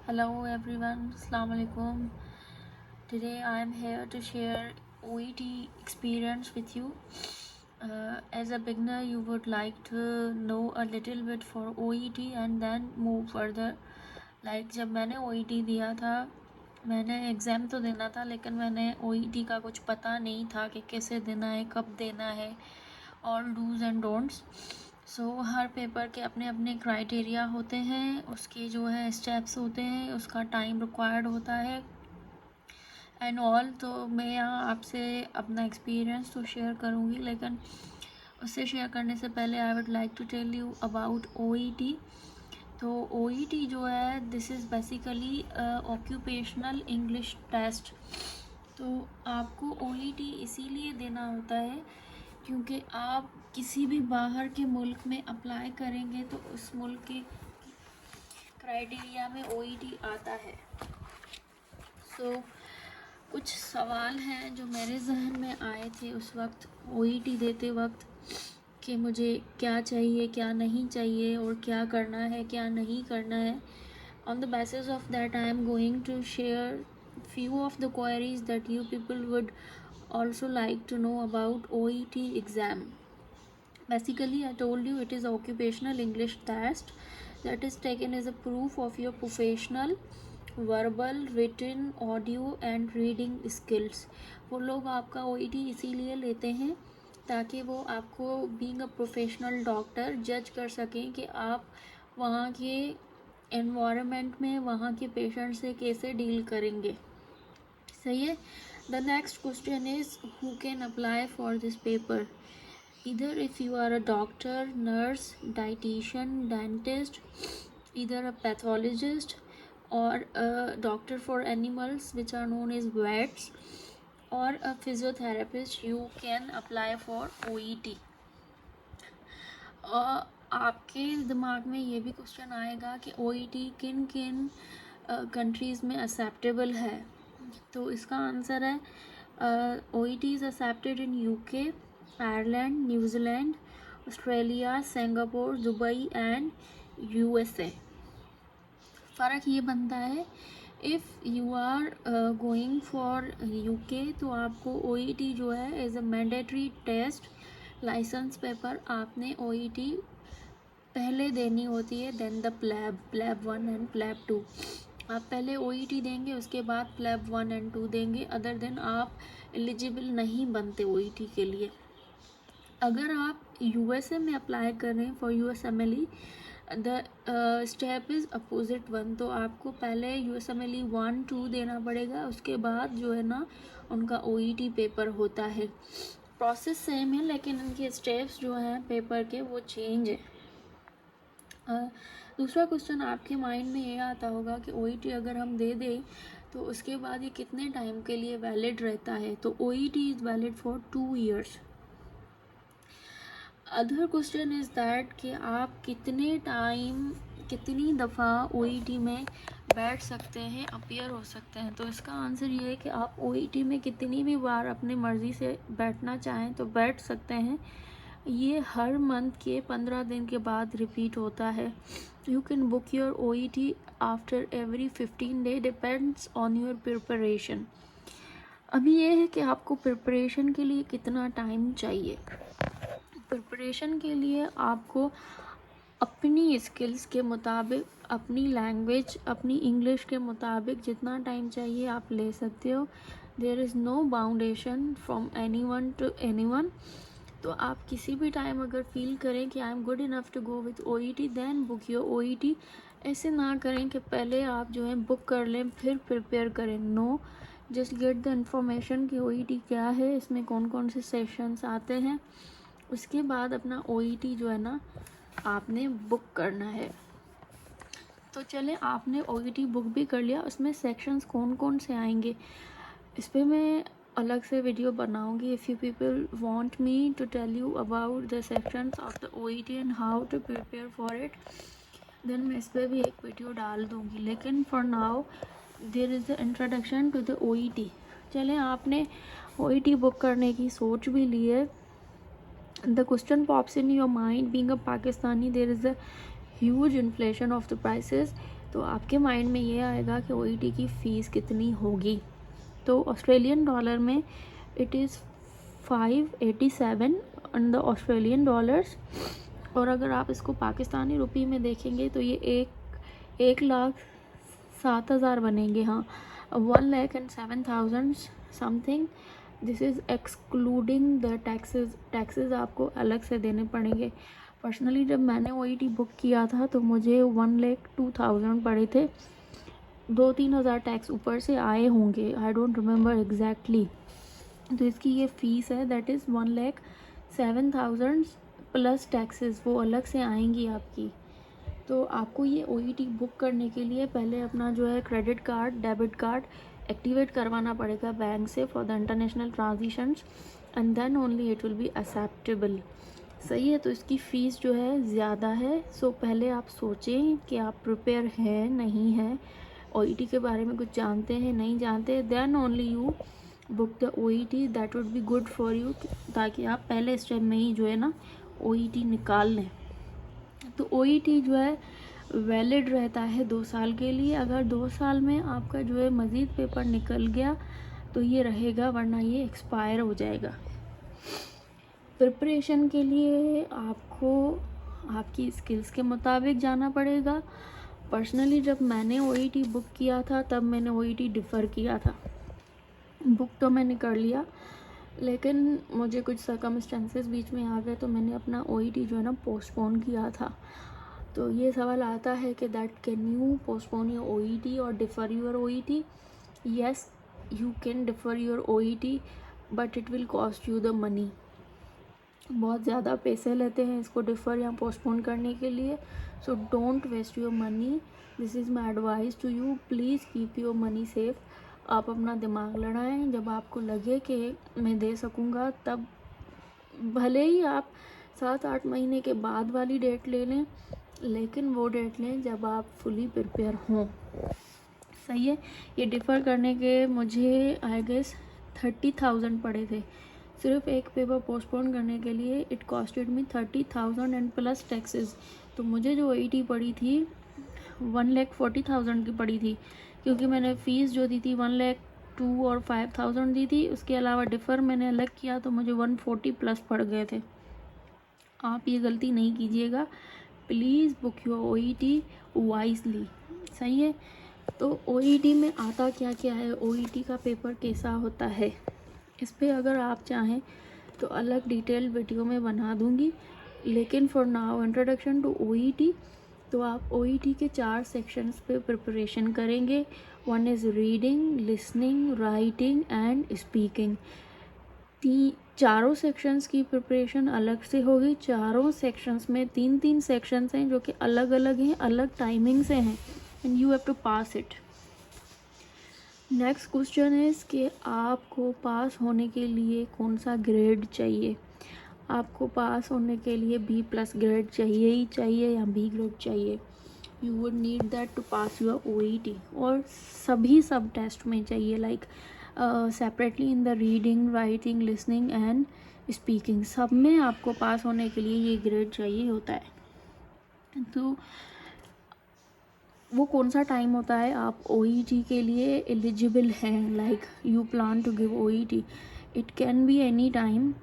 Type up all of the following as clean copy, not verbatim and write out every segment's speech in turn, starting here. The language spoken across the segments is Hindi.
Hello everyone, Assalamu alaikum. Today I am here to share OET experience with you. As a beginner, you would like to know a little bit for OET and then move further. Like जब मैंने OET दिया था, मैंने एग्ज़ाम तो देना था लेकिन मैंने OET का कुछ पता नहीं था कि कैसे देना है, कब देना है, ऑल डूज़ एंड डोंट्स. हर पेपर के अपने अपने क्राइटेरिया होते हैं, उसके जो है स्टेप्स होते हैं, उसका टाइम रिक्वायर्ड होता है एंड ऑल. तो मैं यहाँ आपसे अपना एक्सपीरियंस तो शेयर करूँगी, लेकिन उससे शेयर करने से पहले I would like to tell you about OET. तो OET जो है, this is basically occupational English test. तो आपको OET इसीलिए देना होता है क्योंकि आप किसी भी बाहर के मुल्क में अप्लाई करेंगे तो उस मुल्क के क्राइटेरिया में OET आता है. कुछ सवाल हैं जो मेरे जहन में आए थे उस वक्त OET देते वक्त कि मुझे क्या चाहिए, क्या नहीं चाहिए और क्या करना है, क्या नहीं करना है. On the basis of that, I am going to share few of the queries that you people would also like to know about OET exam. Basically, I told you it is occupational English test that is taken as a proof of your professional verbal, written, audio and reading skills. वो लोग आपका OET इसीलिए लेते हैं ताकि वो आपको बीइंग अ प्रोफेशनल डॉक्टर जज कर सकें कि आप वहाँ के एनवायरनमेंट में वहाँ के पेशेंट से कैसे डील करेंगे. सही है. The next question is who can apply for this paper. Either if you are a doctor, nurse, dietitian, dentist, either a pathologist or a doctor for animals which are known as vets, or a physiotherapist, you can apply for OET. आपके दिमाग में ये भी क्वेश्चन आएगा कि OET किन किन कंट्रीज़ में एक्सेप्टेबल है. तो इसका आंसर है OET is accepted in UK, Ireland, New Zealand, Australia, Singapore, Dubai and USA. फ़र्क ये बनता है if you are going for UK तो आपको OET जो है as a mandatory test licence paper आपने OET पहले देनी होती है then the PLAB 1 and PLAB 2. आप पहले OET देंगे, उसके बाद प्लैब 1 एंड 2 देंगे, अदर देन आप एलिजिबल नहीं बनते OET के लिए. अगर आप USA में अप्लाई कर रहे हैं for USMLE, the step is opposite 1. तो आपको पहले USMLE 1, 2 देना पड़ेगा, उसके बाद जो है ना उनका OET पेपर होता है. प्रोसेस सेम है लेकिन उनके स्टेप्स जो हैं पेपर के वो चेंज है. दूसरा क्वेश्चन आपके माइंड में ये आता होगा कि OET अगर हम दे दें तो उसके बाद ये कितने टाइम के लिए वैलिड रहता है. तो OET is valid for 2 years. Other question is that कि आप कितनी दफ़ा OET में बैठ सकते हैं, अपीयर हो सकते हैं. तो इसका आंसर ये है कि आप OET में कितनी भी बार अपनी मर्ज़ी से बैठना चाहें तो बैठ सकते हैं. ये हर मंथ के 15 दिन के बाद रिपीट होता है. You can book your OET after every 15 day, depends on your preparation. अभी ये है कि आपको प्रिपरेशन के लिए कितना टाइम चाहिए. प्रिपरेशन के लिए आपको अपनी स्किल्स के मुताबिक, अपनी लैंग्वेज, अपनी इंग्लिश के मुताबिक जितना टाइम चाहिए आप ले सकते हो. There is no boundation from anyone to anyone. तो आप किसी भी टाइम अगर फील करें कि I am good enough to go with OET then book your OET. ऐसे ना करें कि पहले आप जो है बुक कर लें फिर प्रिपेयर करें. No, just get the information कि OET क्या है, इसमें कौन कौन से सेशंस आते हैं, उसके बाद अपना OET जो है ना आपने बुक करना है. तो चलें, आपने OET बुक भी कर लिया, उसमें सेक्शंस कौन कौन से आएंगे इस पर मैं अलग से वीडियो बनाऊंगी. If you people want me to tell you about the sections of the OET and how to prepare for it, then मैं इस पर भी एक वीडियो डाल दूंगी. लेकिन for now there is the introduction to the OET. चलें, आपने OET बुक करने की सोच भी ली है. The question pops in your mind, being a Pakistani, there is a huge inflation of the prices. तो आपके माइंड में ये आएगा कि OET की फ़ीस कितनी होगी। तो ऑस्ट्रेलियन डॉलर में it is 587 on the Australian dollars, और अगर आप इसको पाकिस्तानी रुपये में देखेंगे तो ये 1,07,000 बनेंगे। हाँ, 1,07,000 something. This is excluding the taxes आपको अलग से देने पड़ेंगे। पर्सनली जब मैंने OET बुक किया था तो मुझे 1,02,000 पड़े थे। 2-3 हज़ार टैक्स ऊपर से आए होंगे, आई डोंट रिमेंबर एग्जैक्टली। तो इसकी ये फ़ीस है दैट इज़ 1,07,000 प्लस टैक्सेस, वो अलग से आएंगी आपकी। तो आपको ये OET बुक करने के लिए पहले अपना जो है credit card, debit card activate करवाना पड़ेगा बैंक से for the international transitions, and then only it will be acceptable. सही है। तो इसकी फ़ीस जो है ज़्यादा है। सो पहले आप सोचें कि आप प्रिपेयर हैं नहीं है, OET के बारे में कुछ जानते हैं नहीं जानते, then only you book the OET, that would be good for you, ताकि आप पहले स्टेप में ही जो है ना OET निकाल लें। तो OET जो है वैलिड रहता है 2 साल के लिए। अगर 2 साल में आपका जो है मज़ीद पेपर निकल गया तो ये रहेगा, वरना ये एक्सपायर हो जाएगा। प्रिपरेशन के लिए आपको आपकी स्किल्स के मुताबिक जाना पड़ेगा। पर्सनली जब मैंने OET बुक किया था तब मैंने OET डिफ़र किया था। बुक तो मैंने कर लिया, लेकिन मुझे कुछ सर्कमस्टेंसेस बीच में आ गए तो मैंने अपना OET जो है ना पोस्टपोन किया था। तो ये सवाल आता है कि that can you postpone your OET और differ your OET? Yes, you can differ your OET, but it will cost you the money. बहुत ज़्यादा पैसे लेते हैं इसको डिफ़र या पोस्टपोन करने के लिए। So don't waste your money, this is my advice to you. Please keep your money safe. आप अपना दिमाग लड़ाएं, जब आपको लगे कि मैं दे सकूँगा तब, भले ही आप 7-8 महीने के बाद वाली डेट ले लें, लेकिन वो डेट लें जब आप फुली प्रिपेयर हों। सही है। ये डिफ़र करने के मुझे आई गेस 30,000 पड़े थे, सिर्फ एक पेपर पोस्टपोन करने के लिए। It costed me 30,000 and plus taxes. तो मुझे जो OET पड़ी थी 1,40,000 की पड़ी थी, क्योंकि मैंने फ़ीस जो दी थी 1,02,000 और 5,000 दी थी। उसके अलावा डिफ़र मैंने अलग किया तो मुझे 140 प्लस पड़ गए थे। आप ये गलती नहीं कीजिएगा, please book your OET wisely. सही है। तो OET में आता क्या क्या है, OET का पेपर कैसा होता है, इस पर अगर आप चाहें तो अलग डिटेल वीडियो में बना दूंगी, लेकिन for now introduction to OET। तो आप OET के 4 सेक्शंस पे प्रिपरेशन करेंगे। 1 is reading, listening, writing and speaking. चारों सेक्शंस की प्रिपरेशन अलग से होगी। चारों सेक्शंस में 3-3 सेक्शंस हैं जो कि अलग अलग हैं, अलग टाइमिंग से हैं, and you have to pass it. Next question is कि आपको पास होने के लिए कौन सा ग्रेड चाहिए। आपको पास होने के लिए B+ ग्रेड चाहिए ही चाहिए या B ग्रेड चाहिए। You would need that to pass your OET, और सभी सब टेस्ट में चाहिए, like separately in the reading, writing, listening and speaking, सब में आपको पास होने के लिए ये ग्रेड चाहिए होता है। तो वो कौन सा टाइम होता है आप OET के लिए एलिजिबल हैं, like you plan to give OET, it can be any time,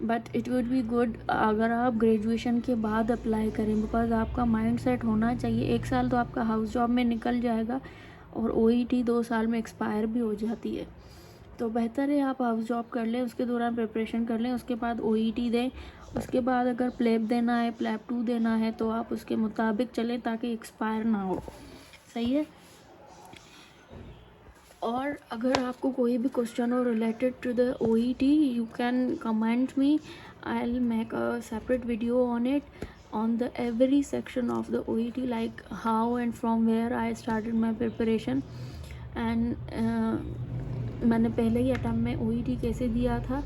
but it would be good अगर आप ग्रेजुएशन के बाद अप्लाई करें, बिकॉज आपका माइंड सेट होना चाहिए। 1 साल तो आपका हाउस जॉब में निकल जाएगा और OET 2 साल में एक्सपायर भी हो जाती है। तो बेहतर है आप हाउस जॉब कर लें, उसके दौरान प्रिपरेशन कर लें, उसके बाद OET दें। उसके बाद अगर प्लेब देना है, प्लेब 2 देना है, तो आप उसके मुताबिक चलें ताकि एक्सपायर ना हो। सही है। और अगर आपको कोई भी क्वेश्चन हो related to the OET, you can comment me, I will make a separate video on it, on the every section of the OET, like how and from where I started my preparation, and मैंने पहले ही अटैम्प्ट में OET कैसे दिया था।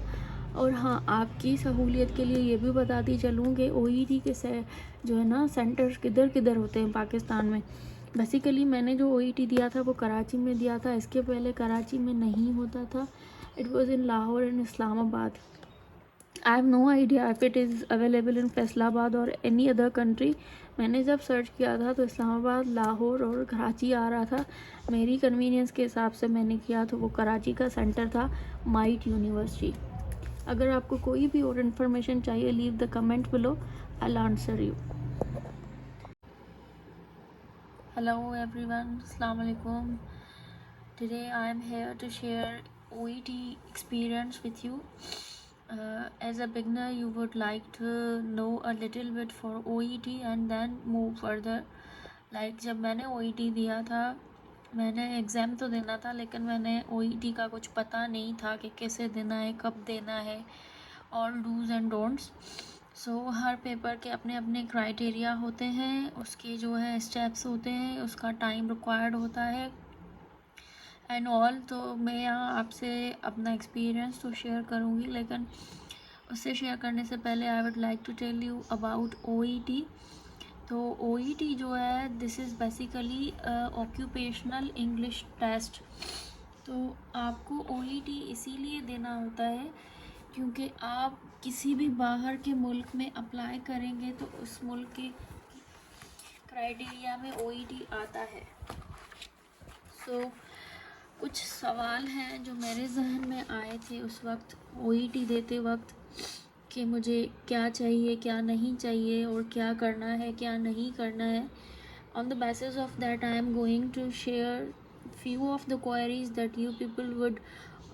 और हाँ, आपकी सहूलियत के लिए ये भी बताती चलूँ कि OET के जो है ना सेंटर्स किधर किधर होते हैं पाकिस्तान में। बेसिकली मैंने जो OET दिया था वो कराची में दिया था, इसके पहले कराची में नहीं होता था। It was in Lahore and Islamabad. I have no idea if it is available in Faisalabad or any other country, मैंने जब सर्च किया था तो इस्लामाबाद, लाहौर और कराची आ रहा था। मेरी कन्वीनियंस के हिसाब से मैंने किया तो वो कराची का सेंटर था, माइट यूनिवर्सिटी। अगर आपको कोई भी और इन्फॉर्मेशन चाहिए, leave the comment below, I will answer you. Hello everyone, अस्सलाम वालेकुम। Today I am here to share OET experience with you. As a beginner, you would like to know a little bit for OET and then move further. Like जब मैंने OET दिया था, मैंने एग्ज़ाम तो देना था, लेकिन मैंने OET का कुछ पता नहीं था कि कैसे देना है, कब देना है, all dos and don'ts. So हर पेपर के अपने अपने क्राइटेरिया होते हैं, उसके जो है स्टेप्स होते हैं, उसका टाइम रिक्वायर्ड होता है एंड ऑल। तो मैं यहाँ आपसे अपना एक्सपीरियंस तो शेयर करूँगी, लेकिन उससे शेयर करने से पहले I would like to tell you about OET। तो OET जो है, this is basically occupational English test. तो आपको OET इसीलिए देना होता है क्योंकि आप किसी भी बाहर के मुल्क में अप्लाई करेंगे तो उस मुल्क के क्राइटेरिया में OET आता है। सो कुछ सवाल हैं जो मेरे जहन में आए थे उस वक्त OET देते वक्त, कि मुझे क्या चाहिए, क्या नहीं चाहिए, और क्या करना है, क्या नहीं करना है। On the basis of that I am going to share few of the queries that you people would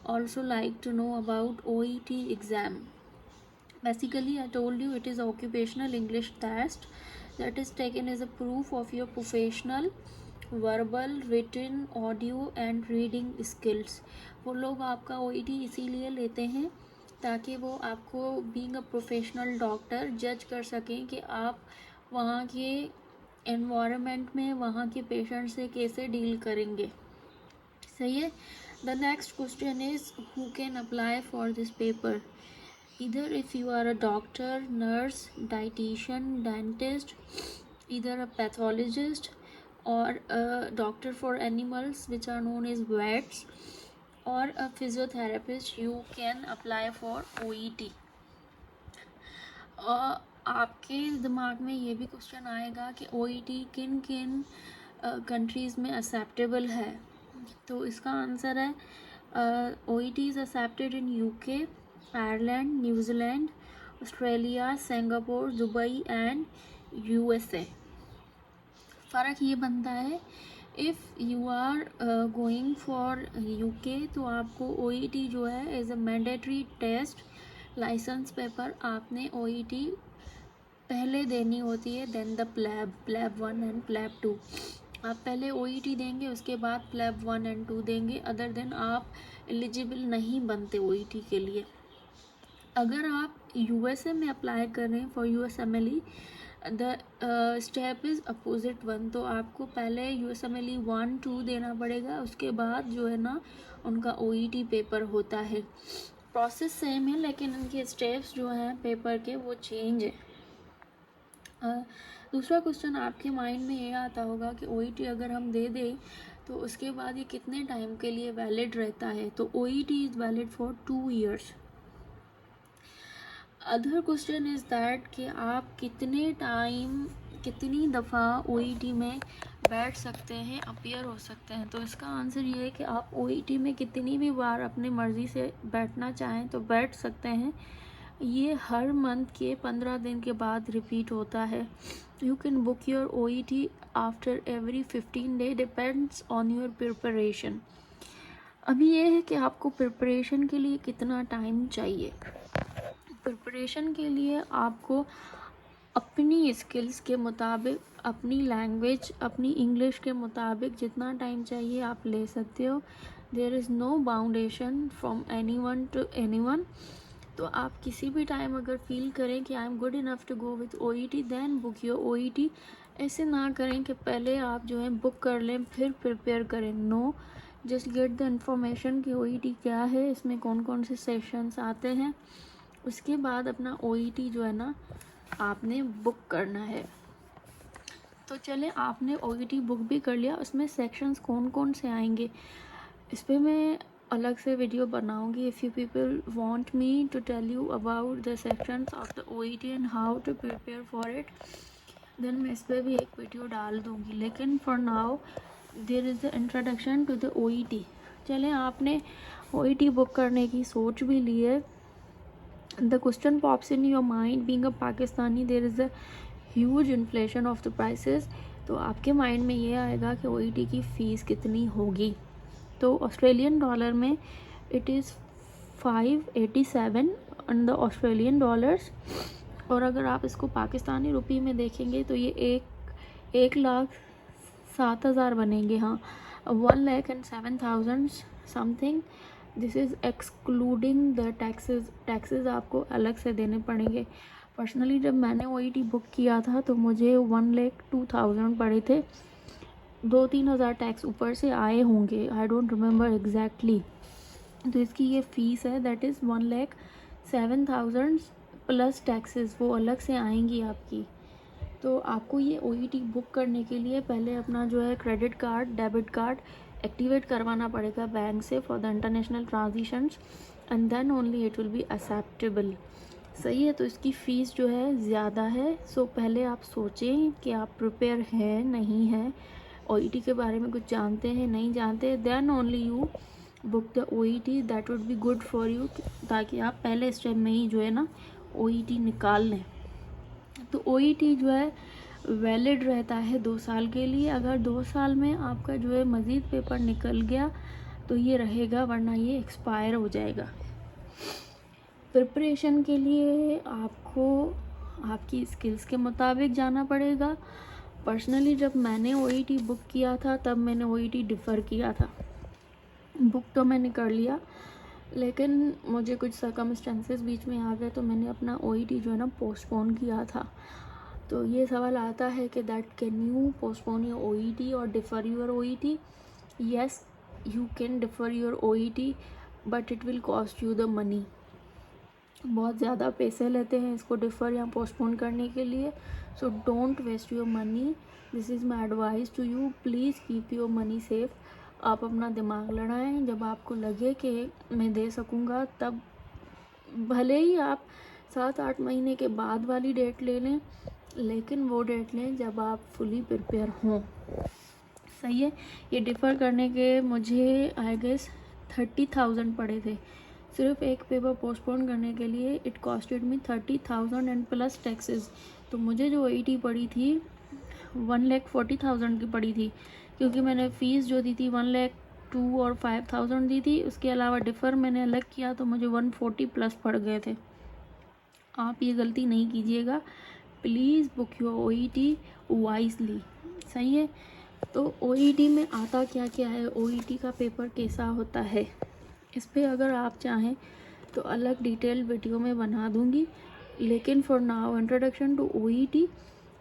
also like to know about OET exam. Basically, I told you it is an occupational English test that is taken as a proof of your professional verbal, written, audio and reading skills. वो लोग आपका OET इसीलिए लेते हैं ताकि वो आपको बीइंग अ प्रोफेशनल डॉक्टर जज कर सकें कि आप वहाँ के एनवायरनमेंट में वहाँ के पेशेंट से कैसे डील करेंगे। सही है। The next question is who can apply for this paper. Either if you are a doctor, nurse, dietitian, dentist, either a pathologist or a doctor for animals which are known as vets, or a physiotherapist, you can apply for OET. आपके दिमाग में ये भी क्वेश्चन आएगा कि OET किन किन कंट्रीज़ में एक्सेप्टेबल है। तो इसका आंसर है OET is accepted in UK, Ireland, New Zealand, Australia, Singapore, Dubai and USA। फ़र्क ये बनता है, if you are going for UK तो आपको OET जो है as a mandatory test licence paper आपने OET पहले देनी होती है then the PLAB 1 and PLAB 2। आप पहले OET देंगे, उसके बाद प्लैब 1 एंड 2 देंगे, अदर देन आप एलिजिबल नहीं बनते OET के लिए। अगर आप USA में अप्लाई कर रहे हैं for USMLE, the step is opposite one. तो आपको पहले USMLE 1, 2 देना पड़ेगा, उसके बाद जो है ना उनका OET पेपर होता है। प्रोसेस सेम है लेकिन इनके स्टेप्स जो हैं पेपर के वो चेंज है। दूसरा क्वेश्चन आपके माइंड में ये आता होगा कि OET अगर हम दे दें तो उसके बाद ये कितने टाइम के लिए वैलिड रहता है। तो OET is valid for 2 years। Other question is that कि आप कितनी दफ़ा OET में बैठ सकते हैं, अपीयर हो सकते हैं। तो इसका आंसर ये है कि आप OET में कितनी भी बार अपनी मर्ज़ी से बैठना चाहें तो बैठ सकते हैं। ये हर मंथ के 15 दिन के बाद रिपीट होता है। You can book your OET after every 15 day, depends on your preparation. अभी ये है कि आपको प्रिपरेशन के लिए कितना टाइम चाहिए। प्रिपरेशन के लिए आपको अपनी स्किल्स के मुताबिक, अपनी लैंग्वेज, अपनी इंग्लिश के मुताबिक जितना टाइम चाहिए आप ले सकते हो। There is no boundation from anyone to anyone. तो आप किसी भी टाइम अगर फील करें कि I am good enough to go with OET, then book your OET। ऐसे ना करें कि पहले आप जो है बुक कर लें फिर प्रिपेयर करें। No, just get the information कि OET क्या है, इसमें कौन कौन से सेशंस आते हैं, उसके बाद अपना OET जो है ना आपने बुक करना है। तो चले, आपने OET बुक भी कर लिया, उसमें सेक्शंस कौन कौन से आएंगे इस पर मैं अलग से वीडियो बनाऊंगी। If you people want me to tell you about the sections of the OET and how to prepare for it, then मैं इस पर भी एक वीडियो डाल दूँगी। लेकिन for now there is the introduction to the OET। चलें, आपने OET बुक करने की सोच भी ली है। The question pops in your mind, being a Pakistani there is a huge inflation of the prices. तो आपके माइंड में ये आएगा कि OET की फ़ीस कितनी होगी। तो ऑस्ट्रेलियन डॉलर में it is 587 in the Australian dollars. और अगर आप इसको पाकिस्तानी रुपये में देखेंगे तो ये 1,07,000 बनेंगे। हाँ, 1,07,000 something. This is excluding the taxes आपको अलग से देने पड़ेंगे। पर्सनली जब मैंने OET बुक किया था तो मुझे 1,02,000 पड़े थे। 2-3 हज़ार टैक्स ऊपर से आए होंगे, आई डोंट रिमेम्बर एग्जैक्टली। तो इसकी ये फ़ीस है दैट इज़ 1,07,000 प्लस टैक्सेस, वो अलग से आएंगी आपकी। तो आपको ये OET बुक करने के लिए पहले अपना जो है credit card, debit card activate करवाना पड़ेगा बैंक से for the international transitions, and then only it will be acceptable. सही है। तो इसकी फ़ीस जो है ज़्यादा है। सो पहले आप सोचें कि आप प्रिपेयर हैं नहीं है, OET के बारे में कुछ जानते हैं नहीं जानते, then only you book the OET। That would be good for you, ताकि आप पहले स्टेप में ही जो है ना OET निकाल लें। तो OET जो है वैलिड रहता है 2 साल के लिए। अगर 2 साल में आपका जो है मज़ीद पेपर निकल गया तो ये रहेगा, वरना ये एक्सपायर हो जाएगा। प्रिपरेशन के लिए आपको आपकी स्किल्स के मुताबिक जाना पड़ेगा। पर्सनली जब मैंने OET बुक किया था तब मैंने OET डिफ़र किया था। बुक तो मैंने कर लिया, लेकिन मुझे कुछ सर्कमस्टेंसेस बीच में आ गए तो मैंने अपना OET जो है ना पोस्टपोन किया था। तो ये सवाल आता है कि that can you postpone your OET और differ your OET? Yes, you can differ your OET, but it will cost you the money. बहुत ज़्यादा पैसे लेते हैं इसको डिफ़र या पोस्टपोन करने के लिए। So don't waste your money, this is my advice to you. Please keep your money safe. आप अपना दिमाग लड़ाएं, जब आपको लगे कि मैं दे सकूँगा तब, भले ही आप 7-8 महीने के बाद वाली डेट ले लें, लेकिन वो डेट लें जब आप फुली प्रिपेयर हों। सही है। ये डिफ़र करने के मुझे आई गेस 30,000 पड़े थे। सिर्फ एक पेपर पोस्टपोन करने के लिए it costed me 30,000 and plus taxes. तो मुझे जो OET पड़ी थी 1,40,000 की पड़ी थी, क्योंकि मैंने फ़ीस जो दी थी 1,02,000 और 5,000 दी थी। उसके अलावा डिफ़र मैंने अलग किया तो मुझे 140 प्लस पड़ गए थे। आप ये गलती नहीं कीजिएगा। Please book your OET wisely. सही है। तो OET में आता क्या क्या है, OET का पेपर कैसा होता है, इस पे अगर आप चाहें तो अलग डिटेल वीडियो में बना दूंगी। लेकिन for now introduction to OET।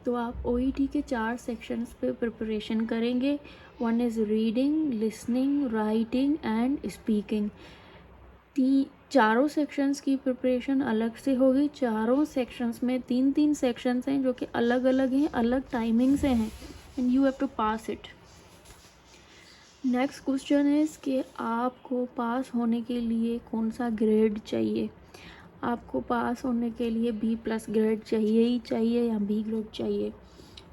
तो आप OET के 4 सेक्शंस पे प्रिपरेशन करेंगे। 1 is reading, listening, writing and speaking. चारों सेक्शंस की प्रिपरेशन अलग से होगी। चारों सेक्शंस में 3-3 सेक्शंस हैं जो कि अलग अलग हैं, अलग टाइमिंग से हैं, and you have to pass it. Next question is कि आपको पास होने के लिए कौन सा ग्रेड चाहिए। आपको पास होने के लिए B+ ग्रेड चाहिए ही चाहिए या B ग्रेड चाहिए।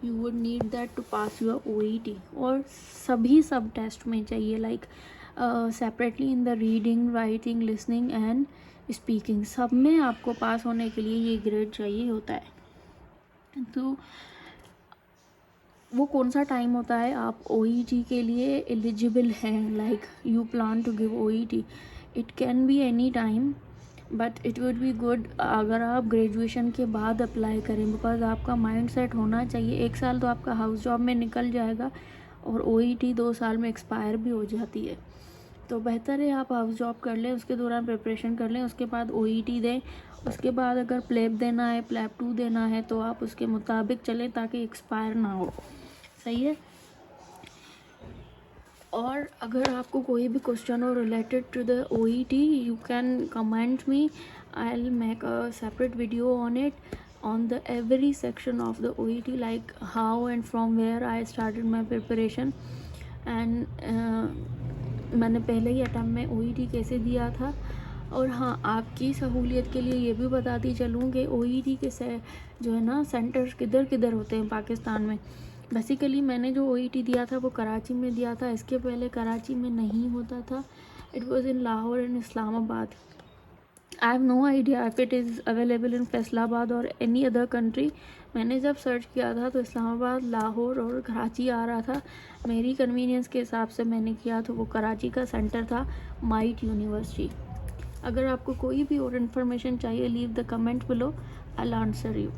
You would need that to pass your OET। और सभी सब टेस्ट में चाहिए, like separately in the reading, writing, listening and speaking, सब में आपको पास होने के लिए ये ग्रेड चाहिए होता है। तो वो कौन सा टाइम होता है आप OET के लिए एलिजिबल हैं, like you plan to give OET, it can be any time, but it would be good अगर आप ग्रेजुएशन के बाद अप्लाई करें, बिकॉज आपका माइंड सेट होना चाहिए। 1 साल तो आपका हाउस जॉब में निकल जाएगा और OET 2 साल में एक्सपायर भी हो जाती है। तो बेहतर है आप हाउस जॉब कर लें, उसके दौरान प्रिपरेशन कर लें, उसके बाद OET दें। उसके बाद अगर प्लेब देना है, प्लेब 2 देना है, तो आप उसके मुताबिक चलें ताकि एक्सपायर ना हो। सही है। और अगर आपको कोई भी क्वेश्चन हो related to the OET, you can comment me, I will make a separate video on it, on the every section of the OET, like how and from where I started my preparation, and मैंने पहले ही अटैम्प्ट में OET कैसे दिया था, और हाँ, आपकी सहूलियत के लिए ये भी बताती चलूँ कि OET के जो है ना सेंटर्स किधर किधर होते हैं पाकिस्तान में। बेसिकली मैंने जो OET दिया था वो कराची में दिया था, इसके पहले कराची में नहीं होता था। It was in Lahore and Islamabad. I have no idea if it is available in Faisalabad और एनी अदर कंट्री। मैंने जब सर्च किया था तो इस्लामाबाद, लाहौर और कराची आ रहा था। मेरी कन्वीनियंस के हिसाब से मैंने किया तो वो कराची का सेंटर था, माइट यूनिवर्सिटी। अगर आपको कोई भी और इन्फॉर्मेशन चाहिए, leave the comment below, I will answer you.